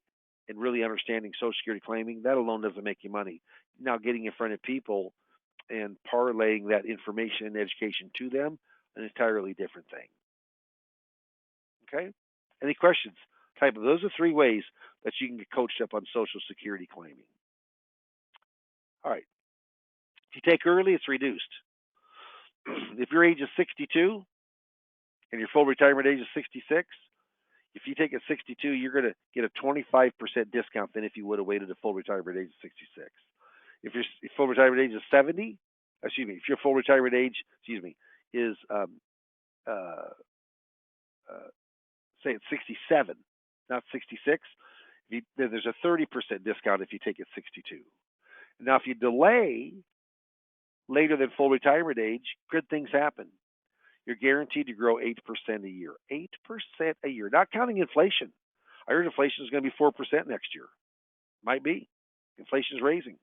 and really understanding Social Security claiming, that alone doesn't make you money. Now, getting in front of people and parlaying that information and education to them, an entirely different thing. Okay? Any questions? Those are 3 ways that you can get coached up on Social Security claiming. All right. If you take early, it's reduced. If your age is 62 and your full retirement age is 66, if you take it 62, you're going to get a 25% discount than if you would have waited a full retirement age of 66. If your full retirement age is 70, if your full retirement age, is say it's 67, not 66, there's a 30% discount if you take it 62. Now, if you delay later than full retirement age, good things happen. You're guaranteed to grow 8% a year. 8% a year, not counting inflation. I heard inflation is going to be 4% next year. Might be. Inflation is raising.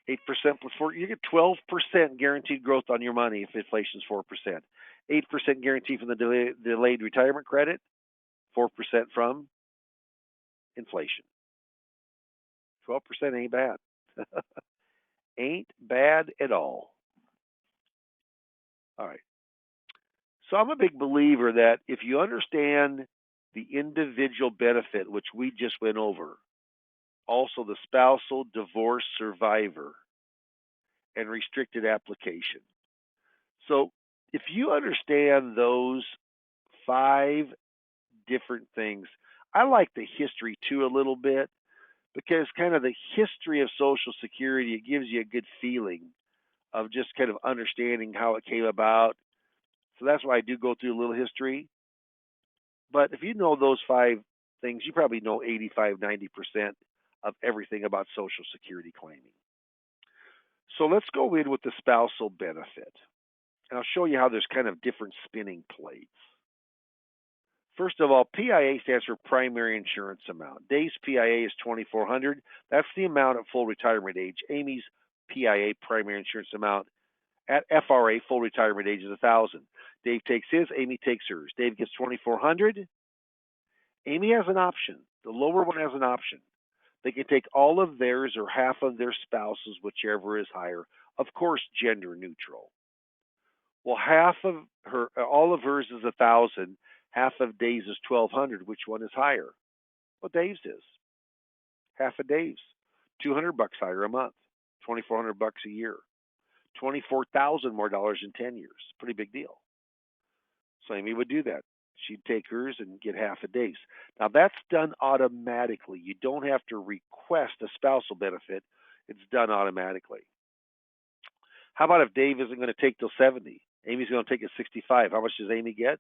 8% plus 4, you get 12% guaranteed growth on your money if inflation is 4%. 8% guarantee from the delayed retirement credit, 4% from inflation. 12% ain't bad. Ain't bad at all. All right. So I'm a big believer that if you understand the individual benefit, which we just went over, also the spousal divorce survivor and restricted application. So if you understand those 5 different things, I like the history too a little bit, because kind of the history of Social Security, it gives you a good feeling of just kind of understanding how it came about. So that's why I do go through a little history. But if you know those 5 things, you probably know 85, 90% of everything about Social Security claiming. So let's go in with the spousal benefit. And I'll show you how there's kind of different spinning plates. First of all, PIA stands for primary insurance amount. Dave's PIA is $2,400. That's the amount at full retirement age. Amy's PIA, primary insurance amount, at FRA, full retirement age, is $1,000. Dave takes his, Amy takes hers. Dave gets $2,400. Amy has an option. The lower one has an option. They can take all of theirs or half of their spouses, whichever is higher. Of course, gender neutral. Well, all of hers is $1,000. Half of Dave's is $1,200. Which one is higher? Well, Dave's is. Half of Dave's, $200 higher a month, $2,400 a year, $24,000 more dollars in 10 years. Pretty big deal. So Amy would do that. She'd take hers and get half a Dave's. Now that's done automatically. You don't have to request a spousal benefit. It's done automatically. How about if Dave isn't going to take till 70? Amy's going to take at 65. How much does Amy get?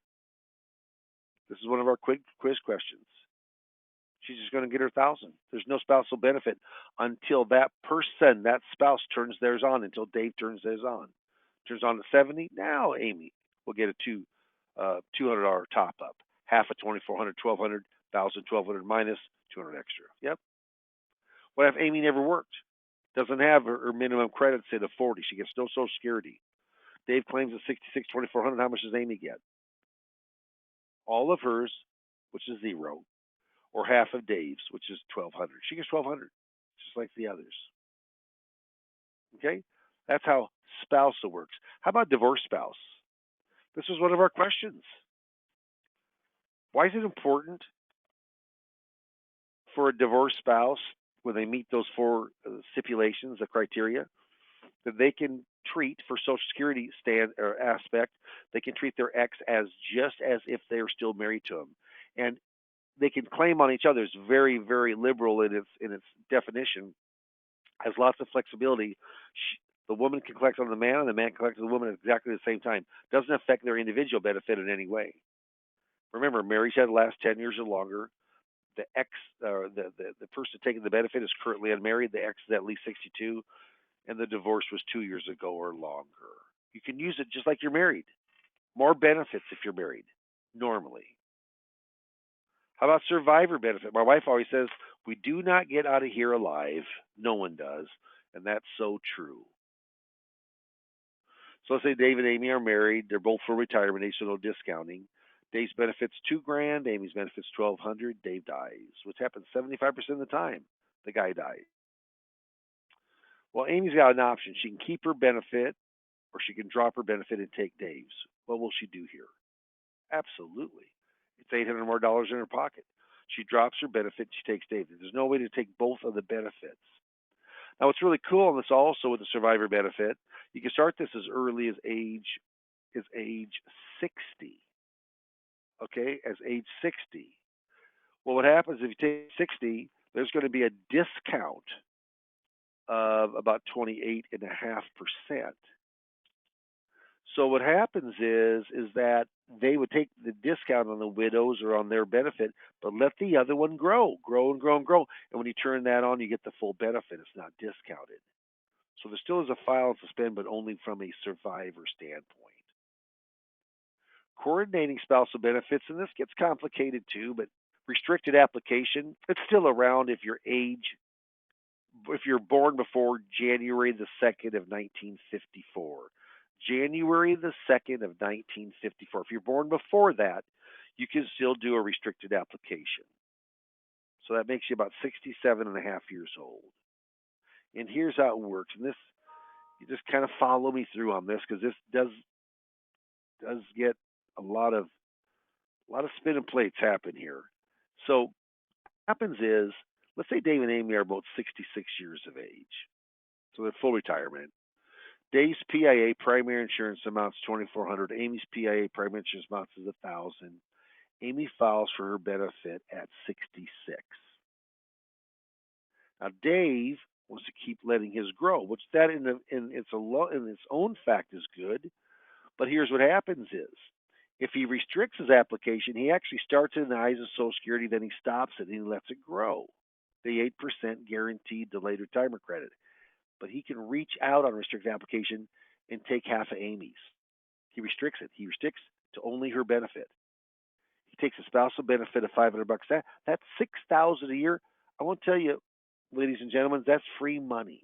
This is one of our quiz questions. She's just going to get her 1,000. There's no spousal benefit until that person, that spouse, turns theirs on. Until Dave turns theirs on. Turns on at 70. Now Amy will get a $200 top up. Half of $2,400, $1,200, $1,000, $1,200 minus $200 extra. Yep. What if Amy never worked? Doesn't have her minimum credit set of 40. She gets no Social Security. Dave claims at 66, $2,400. How much does Amy get? All of hers, which is 0, or half of Dave's, which is $1,200. She gets $1,200, just like the others. Okay? That's how spousal works. How about divorce spouse? This was one of our questions. Why is it important for a divorced spouse, when they meet those 4 stipulations, the criteria, that they can treat, for Social Security aspect, they can treat their ex as just as if they're still married to them, and they can claim on each other. It's very, very liberal in its definition. Has lots of flexibility. The woman can collect on the man, and the man can collect on the woman at exactly the same time. Doesn't affect their individual benefit in any way. Remember, marriage had to last 10 years or longer. The ex, the person taking the benefit is currently unmarried. The ex is at least 62, and the divorce was 2 years ago or longer. You can use it just like you're married. More benefits if you're married, normally. How about survivor benefit? My wife always says, we do not get out of here alive. No one does. And that's so true. So let's say Dave and Amy are married. They're both for retirement age, so no discounting. Dave's benefits $2,000. Amy's benefits $1,200. Dave dies, which happens 75% of the time. The guy dies. Well, Amy's got an option. She can keep her benefit, or she can drop her benefit and take Dave's. What will she do here? Absolutely. It's $800 more in her pocket. She drops her benefit. She takes Dave's. There's no way to take both of the benefits. Now, what's really cool on this also with the survivor benefit, you can start this as early as age 60. Okay, as age 60. Well, what happens if you take 60? There's going to be a discount of about 28.5%. So what happens is that they would take the discount on the widows or on their benefit, but let the other one grow and grow and grow. And when you turn that on, you get the full benefit. It's not discounted. So there still is a file to spend, but only from a survivor standpoint. Coordinating spousal benefits, and this gets complicated too, but restricted application, it's still around if you're born before January the 2nd of 1954. January the 2nd of 1954. If you're born before that, you can still do a restricted application. So that makes you about 67 and a half years old. And here's how it works. And this, you just kind of follow me through on this because this does get a lot of spinning plates happen here. So what happens is, let's say Dave and Amy are both 66 years of age. So they're full retirement. Dave's PIA primary insurance amounts to $2,400. Amy's PIA primary insurance amounts to $1,000. Amy files for her benefit at 66. Now Dave wants to keep letting his grow, which that in its own fact is good. But here's what happens is, if he restricts his application, he actually starts in the eyes of Social Security, then he stops it and he lets it grow. The 8% guaranteed delayed retirement credit. But he can reach out on a restricted application and take half of Amy's. He restricts it. He restricts to only her benefit. He takes a spousal benefit of $500. That's $6,000 a year. I want to tell you, ladies and gentlemen, that's free money.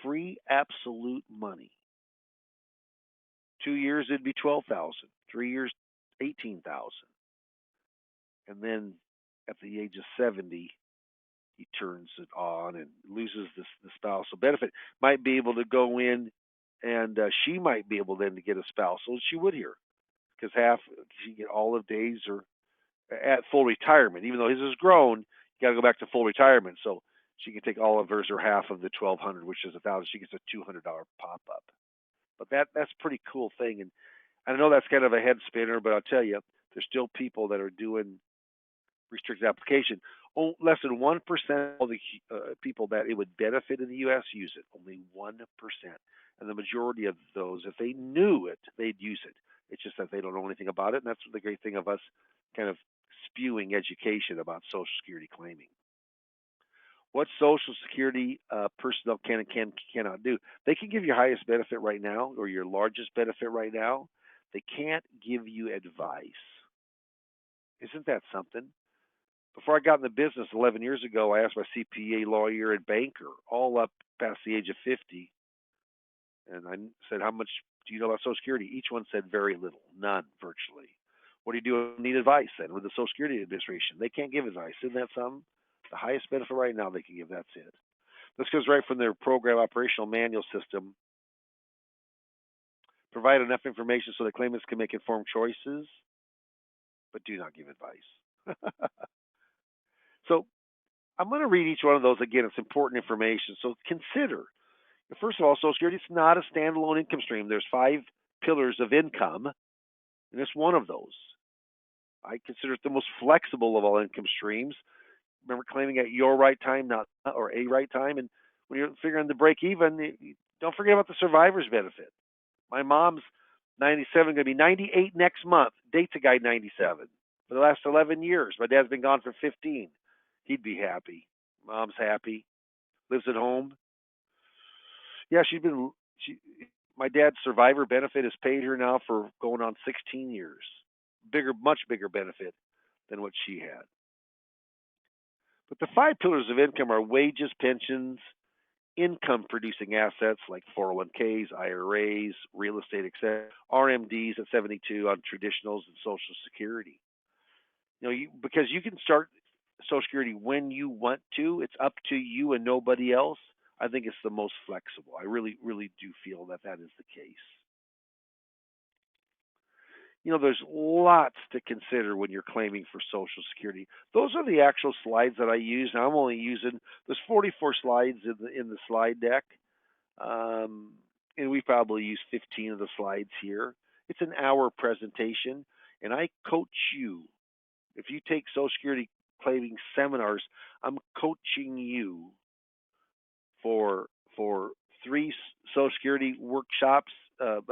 Free absolute money. 2 years it'd be $12,000. 3 years, $18,000. And then at the age of 70, he turns it on and loses the spousal benefit. Might be able to go in, and she might be able then to get a spousal. She would here, because she get all of Dave's or at full retirement. Even though his is grown, you got to go back to full retirement. So she can take all of hers or half of the $1,200, which is $1,000. She gets a $200 pop up. But that's a pretty cool thing. And I know that's kind of a head spinner, but I'll tell you, there's still people that are doing restricted application. Less than 1% of the people that it would benefit in the U.S. use it. Only 1%. And the majority of those, if they knew it, they'd use it. It's just that they don't know anything about it. And that's the great thing of us kind of spewing education about Social Security claiming. What Social Security personnel can and cannot do. They can give you your highest benefit right now or your largest benefit right now. They can't give you advice. Isn't that something? Before I got in the business 11 years ago, I asked my CPA, lawyer, and banker, all up past the age of 50, and I said, how much do you know about Social Security? Each one said very little, none, virtually. What do you do? Need advice then with the Social Security Administration? They can't give advice. Isn't that something? The highest benefit right now they can give, that's it. This goes right from their program operational manual system. Provide enough information so the claimants can make informed choices, but do not give advice. So I'm going to read each one of those again. It's important information. So consider, first of all, Social Security is not a standalone income stream. There's 5 pillars of income, and it's one of those. I consider it the most flexible of all income streams. Remember, claiming at your right time, not or a right time. And when you're figuring the break even, don't forget about the survivor's benefit. My mom's 97, going to be 98 next month. Dates a guy 97 for the last 11 years. My dad's been gone for 15. He'd be happy. Mom's happy. Lives at home. Yeah, My dad's survivor benefit has paid her now for going on 16 years. Much bigger benefit than what she had. But the five pillars of income are wages, pensions, income producing assets like 401ks, IRAs, real estate, etc., RMDs at 72 on traditionals and Social Security. Because you can start Social Security when you want to. It's up to you and nobody else. I think it's the most flexible. I really, really do feel that is the case. There's lots to consider when you're claiming for Social Security. Those are the actual slides that I use. Now I'm only using there's 44 slides in the slide deck, and we probably use 15 of the slides here. It's an hour presentation, and I coach you. If you take Social Security claiming seminars, I'm coaching you for 3 Social Security workshops of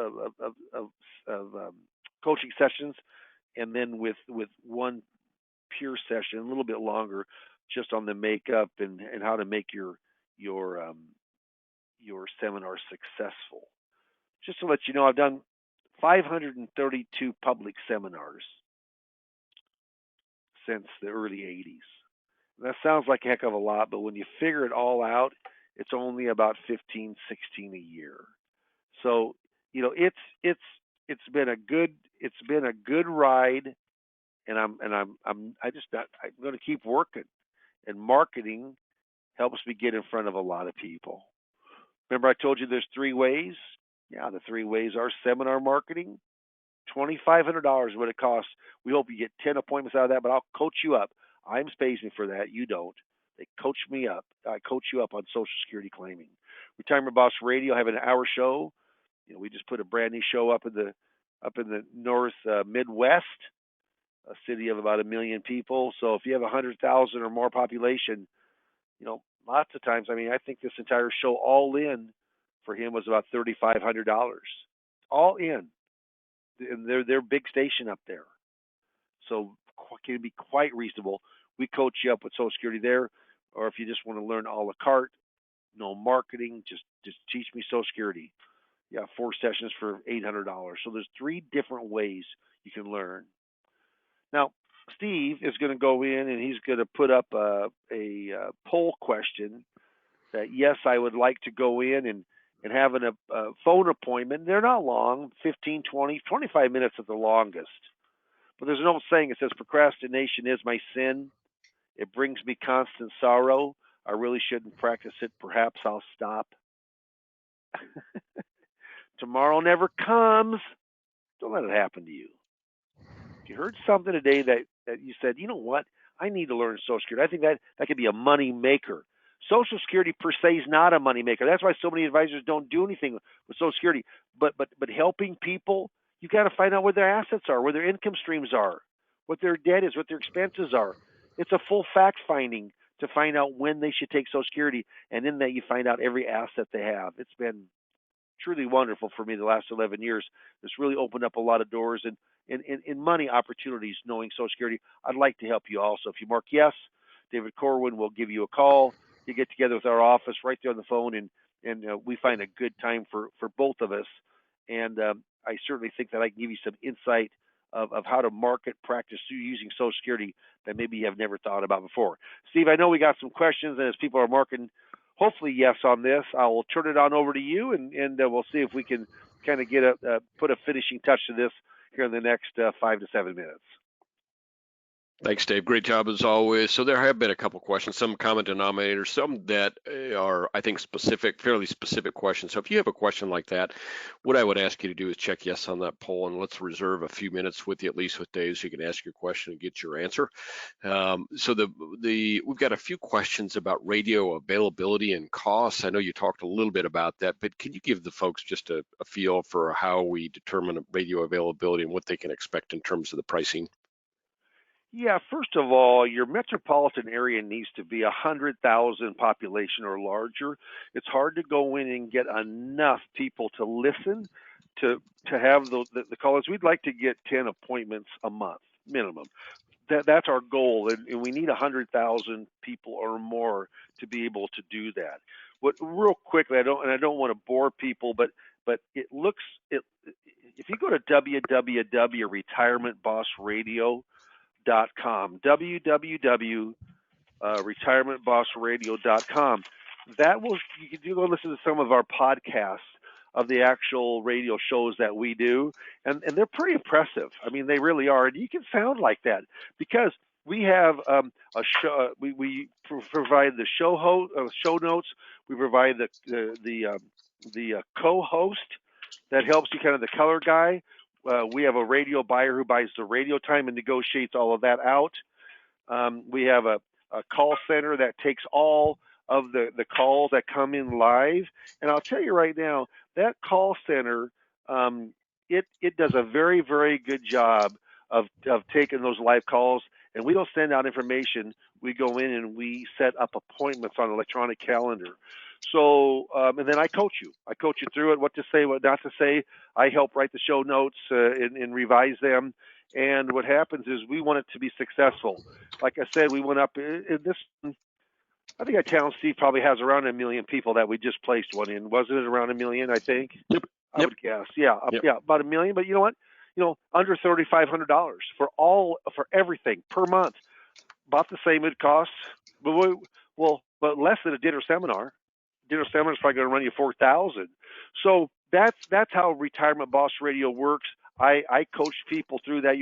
coaching sessions, and then with one pure session, a little bit longer, just on the makeup and how to make your seminar successful. Just to let you know, I've done 532 public seminars since the early 80s. That sounds like a heck of a lot, but when you figure it all out, it's only about 15, 16 a year. So, it's been a good ride, and I'm going to keep working. And marketing helps me get in front of a lot of people. Remember I told you there's 3 ways? Yeah, the 3 ways are seminar marketing. $2,500 is what it costs. We hope you get 10 appointments out of that, but I'll coach you up. I'm spacing for that. You don't. They coach me up. I coach you up on Social Security claiming. Retirement Boss Radio, I have an hour show. We just put a brand new show up in the North Midwest, a city of about 1 million people. So if you have 100,000 or more population, lots of times, I think this entire show all in for him was about $3,500. All in. And they're big station up there. So it can be quite reasonable. We coach you up with Social Security there, or if you just want to learn a la carte, no marketing, just teach me Social Security. Yeah, 4 sessions for $800. So there's 3 different ways you can learn. Now, Steve is going to go in and he's going to put up a poll question that, yes, I would like to go in and have a phone appointment. They're not long, 15, 20, 25 minutes at the longest. But there's an old saying, it says, procrastination is my sin. It brings me constant sorrow. I really shouldn't practice it. Perhaps I'll stop. Tomorrow never comes. Don't let it happen to you. If you heard something today that you said, you know what, I need to learn Social Security, I think that could be a money maker. Social Security per se is not a money maker. That's why so many advisors don't do anything with Social Security. But helping people, you got to find out where their assets are, where their income streams are, what their debt is, what their expenses are. It's a full fact finding to find out when they should take Social Security, and in that you find out every asset they have. It's been truly wonderful for me the last 11 years. It's really opened up a lot of doors and money opportunities knowing Social Security. I'd like to help you also. If you mark yes, David Corwin will give you a call. You get together with our office right there on the phone, and we find a good time for both of us. And I certainly think that I can give you some insight of how to market practice through using Social Security that maybe you have never thought about before. Steve, I know we got some questions, and as people are marking hopefully yes on this, I will turn it on over to you, and we'll see if we can kind of get put a finishing touch to this here in the next 5 to 7 minutes. Thanks, Dave. Great job as always. So there have been a couple questions, some common denominators, some that are, I think, fairly specific questions. So if you have a question like that, what I would ask you to do is check yes on that poll, and let's reserve a few minutes with you, at least with Dave, so you can ask your question and get your answer. So we've got a few questions about radio availability and costs. I know you talked a little bit about that, but can you give the folks just a feel for how we determine radio availability and what they can expect in terms of the pricing? Yeah, first of all, your metropolitan area needs to be 100,000 population or larger. It's hard to go in and get enough people to listen to have the callers. We'd like to get 10 appointments a month minimum. That's our goal, and we need 100,000 people or more to be able to do that. what real quickly, I don't want to bore people, but it looks it if you go to www.retirementbossradio.com, www.retirementbossradio.com, that will you can go listen to some of our podcasts of the actual radio shows that we do, and they're pretty impressive. I mean, they really are, and you can sound like that because we have a show. We provide the show notes. We provide the co-host that helps you, kind of the color guy. We have a radio buyer who buys the radio time and negotiates all of that out. We have a call center that takes all of the calls that come in live. And I'll tell you right now, that call center, it does a very, very good job of taking those live calls. And we don't send out information. We go in and we set up appointments on an electronic calendar. So, and then I coach you. I coach you through it, what to say, what not to say. I help write the show notes and revise them. And what happens is we want it to be successful. Like I said, we went up in this. I think our town, Steve, probably has around 1 million people that we just placed one in. Wasn't it around 1 million? I think. Yep. I would guess. Yeah. Yep. Yeah. About 1 million. But you know what? Under $3,500 for everything per month. About the same it costs. But less than a dinner seminar. Dinner seminar is probably going to run you $4,000. So that's how Retirement Boss Radio works. I coach people through that.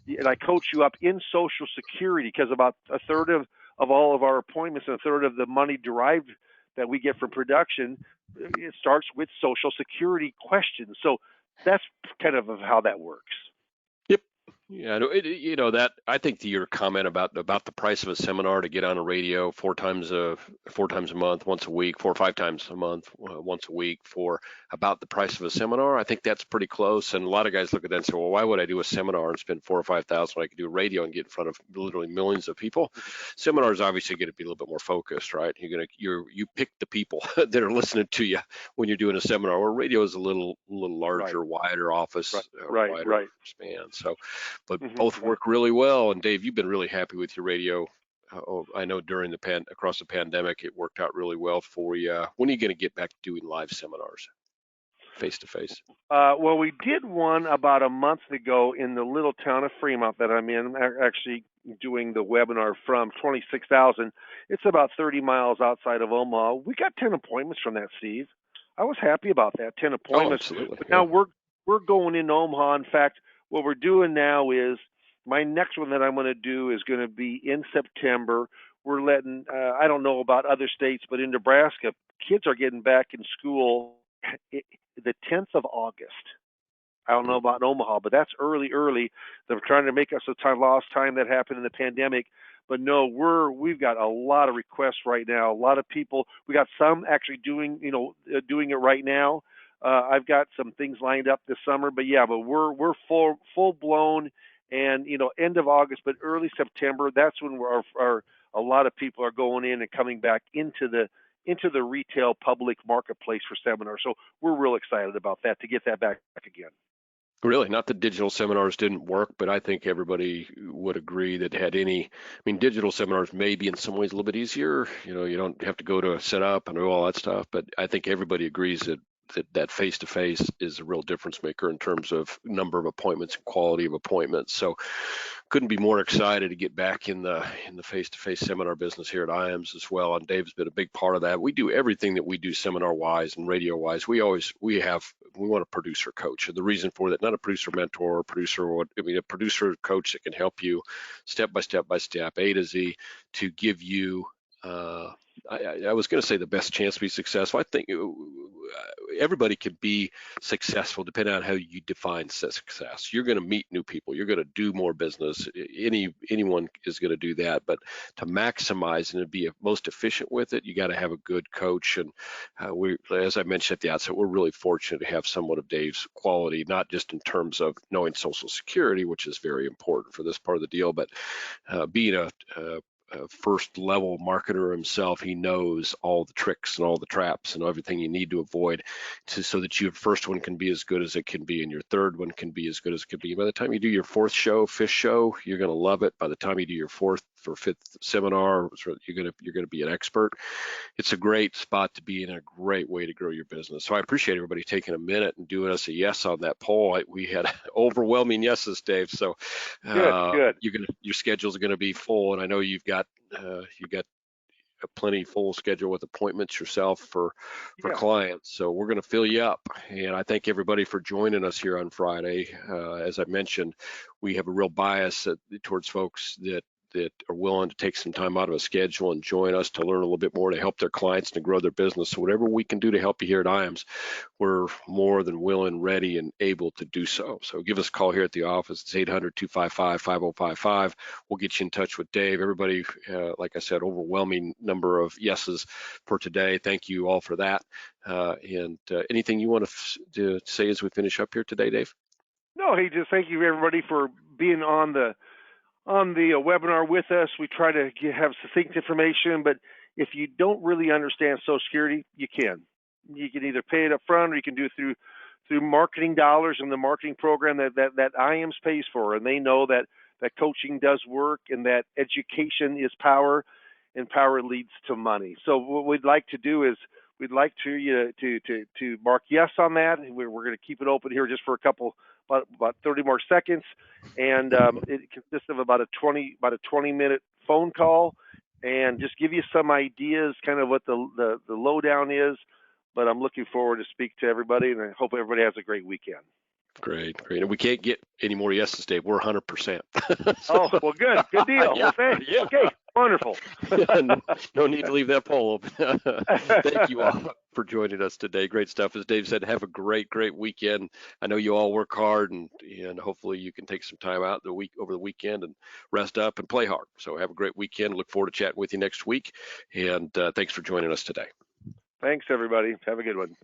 And I coach you up in Social Security, because about a third of all of our appointments and a third of the money derived that we get from production, it starts with Social Security questions. So that's kind of how that works. Yep. Yeah, that I think your comment about the price of a seminar to get on a radio four times a month, once a week, 4 or 5 times a month, once a week, for about the price of a seminar, I think that's pretty close. And a lot of guys look at that and say, well, why would I do a seminar and spend 4 or 5,000 when I could do radio and get in front of literally millions of people? Seminars obviously going to be a little bit more focused, right? You pick the people that are listening to you when you're doing a seminar. Where radio is a little larger, Right. wider office, wider span. So. But both work really well. And Dave, you've been really happy with your radio. I know during across the pandemic, it worked out really well for you. When are you going to get back to doing live seminars, face to face? Well, we did one about a month ago in the little town of Fremont that I'm in. Actually, doing the webinar from 26,000. It's about 30 miles outside of Omaha. We got 10 appointments from that, Steve. I was happy about that, 10 appointments. Oh, absolutely. But now we're going in Omaha. In fact, what we're doing now is my next one that I'm going to do is going to be in September. We're letting, I don't know about other states, but in Nebraska, kids are getting back in school the 10th of August. I don't know about Omaha, but that's early. They're trying to make up some lost time that happened in the pandemic. But no, we've got a lot of requests right now. A lot of people. We got some actually doing it right now. I've got some things lined up this summer, but we're full blown, and end of August, but early September. That's when a lot of people are going in and coming back into the retail public marketplace for seminars. So we're real excited about that, to get that back again. Really, not that digital seminars didn't work, but I think everybody would agree that digital seminars may be in some ways a little bit easier. You don't have to go to a setup and do all that stuff, but I think everybody agrees that face-to-face is a real difference maker in terms of number of appointments and quality of appointments. So couldn't be more excited to get back in the face-to-face seminar business here at IAMS as well. And Dave's been a big part of that. We do everything that we do seminar-wise and radio-wise. We want a producer coach. And the reason for that, not a producer mentor, a producer coach that can help you step by step, A to Z, to give you I was going to say the best chance to be successful. I think everybody can be successful depending on how you define success. You're going to meet new people. You're going to do more business. Anyone is going to do that. But to maximize and to be most efficient with it, you got to have a good coach. And as I mentioned at the outset, we're really fortunate to have somewhat of Dave's quality, not just in terms of knowing Social Security, which is very important for this part of the deal, but being a first level marketer himself. He knows all the tricks and all the traps and everything you need to avoid so that your first one can be as good as it can be and your third one can be as good as it can be. By the time you do your fifth show, you're going to love it. By the time you do your for fifth seminar, so you're gonna be an expert. It's a great spot to be in, a great way to grow your business. So I appreciate everybody taking a minute and doing us a yes on that poll. We had overwhelming yeses, Dave. So Good. your schedules are gonna be full, and I know you got a plenty full schedule with appointments yourself for Yeah. clients. So we're going to fill you up. And I thank everybody for joining us here on Friday. As I mentioned, we have a real bias towards folks that are willing to take some time out of a schedule and join us to learn a little bit more to help their clients and to grow their business. So whatever we can do to help you here at IAMS, we're more than willing, ready, and able to do so. So give us a call here at the office. It's 800-255-5055. We'll get you in touch with Dave. Everybody, like I said, overwhelming number of yeses for today. Thank you all for that. And anything you want to say as we finish up here today, Dave? No, hey, just thank you everybody for being on the webinar with us. We try to have succinct information, but if you don't really understand Social Security, you can either pay it up front or you can do it through marketing dollars and the marketing program that IAMS pays for. And they know that coaching does work and that education is power and power leads to money. So what we'd like to do is we'd like you to mark yes on that. We're going to keep it open here just for about 30 more seconds, and it consists of about a 20-minute phone call, and just give you some ideas, kind of what the lowdown is. But I'm looking forward to speak to everybody, and I hope everybody has a great weekend. Great. And we can't get any more yeses, Dave. We're 100%. Oh, well, good deal. Yeah, Well, thanks. yeah. Okay, wonderful. No need to leave that poll open. Thank you all for joining us today. Great stuff. As Dave said, have a great weekend. I know you all work hard, and hopefully you can take some time out over the weekend and rest up and play hard. So have a great weekend. Look forward to chatting with you next week. And thanks for joining us today. Thanks, everybody. Have a good one.